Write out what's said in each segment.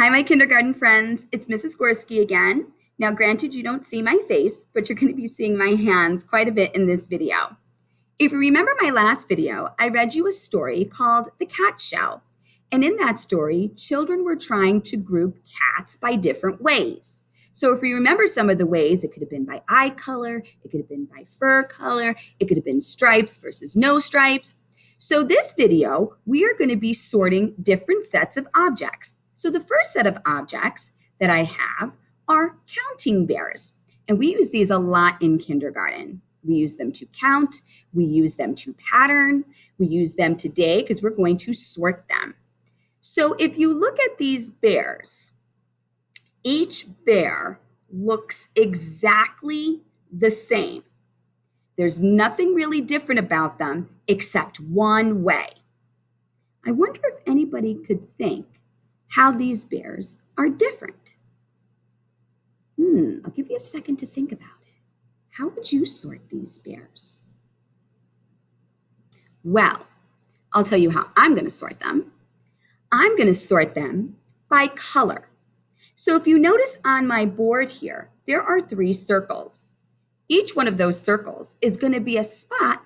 Hi, my kindergarten friends. It's Mrs. Gorski again. Now, granted, you don't see my face, but you're going to be seeing my hands quite a bit in this video. If you remember my last video, I read you a story called The Cat Shell. And in that story, children were trying to group cats by different ways. So if you remember some of the ways, it could have been by eye color, it could have been by fur color, it could have been stripes versus no stripes. So this video, we are going to be sorting different sets of objects. So the first set of objects that I have are counting bears. And we use these a lot in kindergarten. We use them to count. We use them to pattern. We use them today because we're going to sort them. So if you look at these bears, each bear looks exactly the same. There's nothing really different about them except one way. I wonder if anybody could think how these bears are different. I'll give you a second to think about it. How would you sort these bears? Well, I'll tell you how I'm going to sort them. I'm going to sort them by color. So if you notice on my board here, there are 3 circles. Each one of those circles is going to be a spot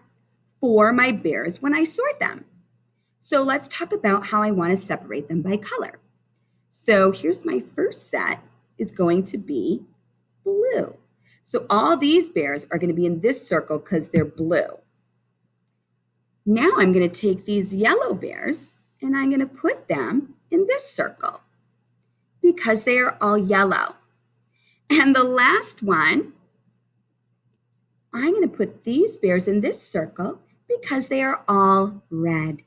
for my bears when I sort them. So let's talk about how I want to separate them by color. So here's my first set is going to be blue. So all these bears are going to be in this circle because they're blue. Now I'm going to take these yellow bears and I'm going to put them in this circle because they are all yellow. And the last one, I'm going to put these bears in this circle because they are all red.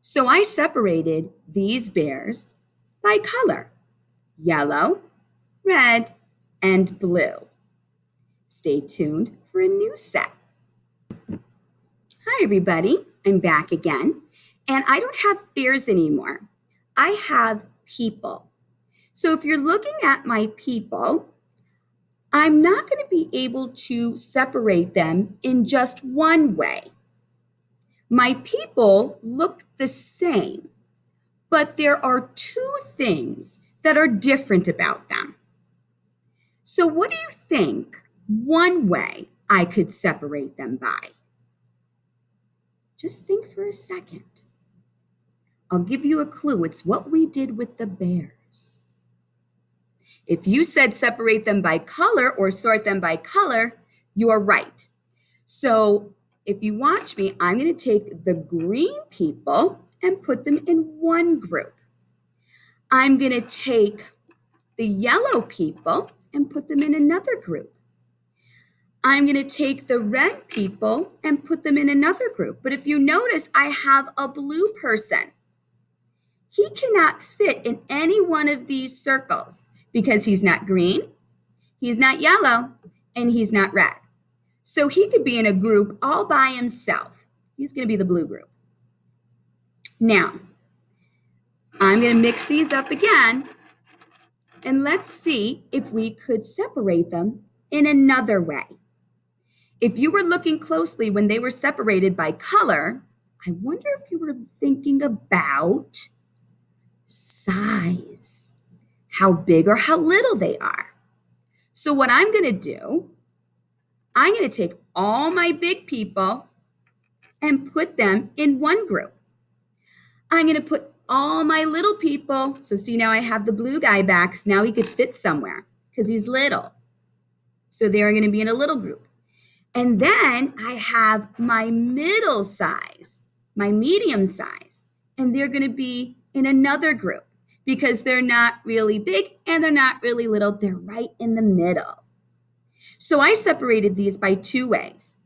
So I separated these bears by color: yellow, red, and blue. Stay tuned for a new set. Hi, everybody. I'm back again. And I don't have bears anymore. I have people. So if you're looking at my people, I'm not going to be able to separate them in just one way. My people look the same, but there are 2 things that are different about them. So what do you think one way I could separate them by? Just think for a second. I'll give you a clue. It's what we did with the bears. If you said separate them by color or sort them by color, you are right. So if you watch me, I'm going to take the green people and put them in one group. I'm going to take the yellow people and put them in another group. I'm going to take the red people and put them in another group. But if you notice, I have a blue person. He cannot fit in any one of these circles because he's not green, he's not yellow, and he's not red. So he could be in a group all by himself. He's going to be the blue group. Now, I'm going to mix these up again, and let's see if we could separate them in another way. If you were looking closely when they were separated by color, I wonder if you were thinking about size, how big or how little they are. So what I'm going to do, I'm going to take all my big people and put them in one group. I'm going to put all my little people. So see, now I have the blue guy back. So now he could fit somewhere because he's little. So they're going to be in a little group. And then I have my middle size, my medium size, and they're going to be in another group because they're not really big and they're not really little. They're right in the middle. So I separated these by 2 ways,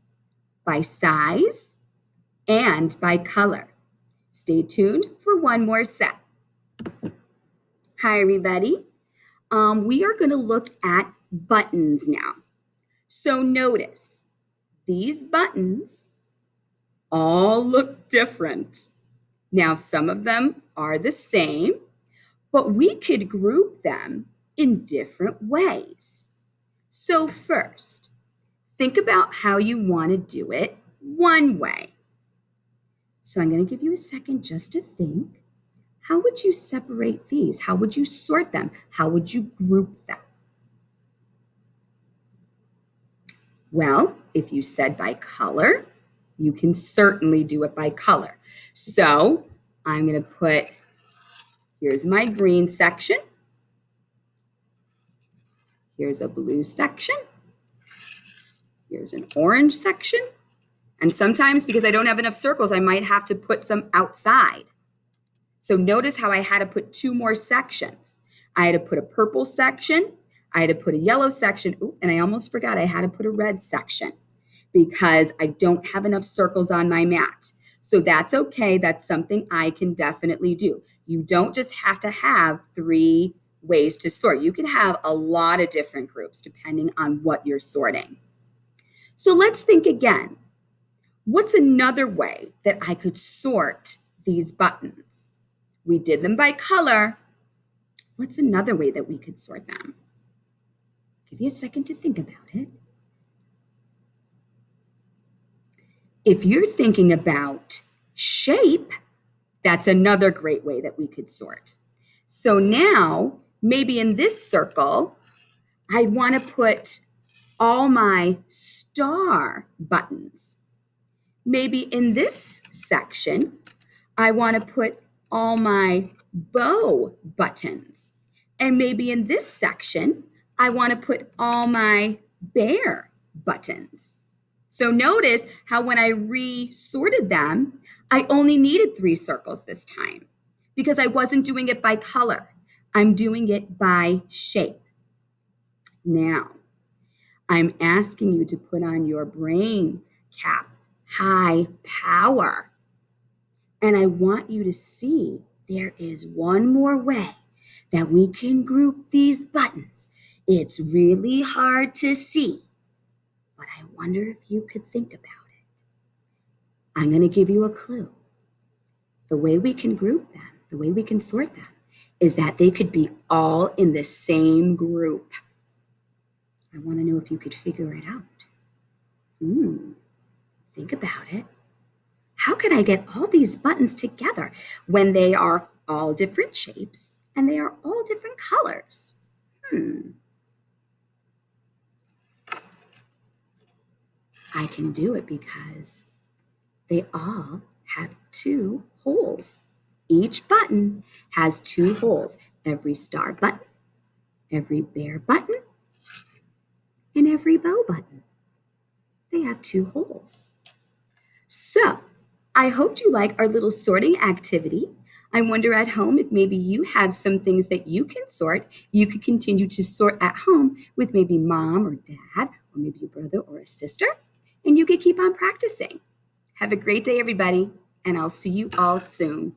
by size and by color. Stay tuned for one more set. Hi, everybody. We are going to look at buttons now. So notice these buttons all look different. Now, some of them are the same, but we could group them in different ways. So first, think about how you want to do it one way. So I'm going to give you a second just to think. How would you separate these? How would you sort them? How would you group them? Well, if you said by color, you can certainly do it by color. So I'm going to put, here's my green section. Here's a blue section. Here's an orange section. And sometimes, because I don't have enough circles, I might have to put some outside. So notice how I had to put 2 more sections. I had to put a purple section. I had to put a yellow section. Ooh, and I almost forgot I had to put a red section because I don't have enough circles on my mat. So that's okay. That's something I can definitely do. You don't just have to have 3 ways to sort. You can have a lot of different groups depending on what you're sorting. So let's think again. What's another way that I could sort these buttons? We did them by color. What's another way that we could sort them? Give you a second to think about it. If you're thinking about shape, that's another great way that we could sort. So now, maybe in this circle, I want to put all my star buttons. Maybe in this section, I want to put all my bow buttons. And maybe in this section, I want to put all my bear buttons. So notice how when I resorted them, I only needed 3 circles this time because I wasn't doing it by color. I'm doing it by shape. Now, I'm asking you to put on your brain cap, high power. And I want you to see there is one more way that we can group these buttons. It's really hard to see, but I wonder if you could think about it. I'm going to give you a clue. The way we can group them, the way we can sort them, is that they could be all in the same group. I want to know if you could figure it out. Think about it. How could I get all these buttons together when they are all different shapes and they are all different colors? I can do it because they all have 2 holes. Each button has 2 holes. Every star button, every bear button, and every bow button. They have 2 holes. So, I hope you like our little sorting activity. I wonder at home if maybe you have some things that you can sort. You could continue to sort at home with maybe mom or dad, or maybe a brother or a sister, and you could keep on practicing. Have a great day, everybody, and I'll see you all soon.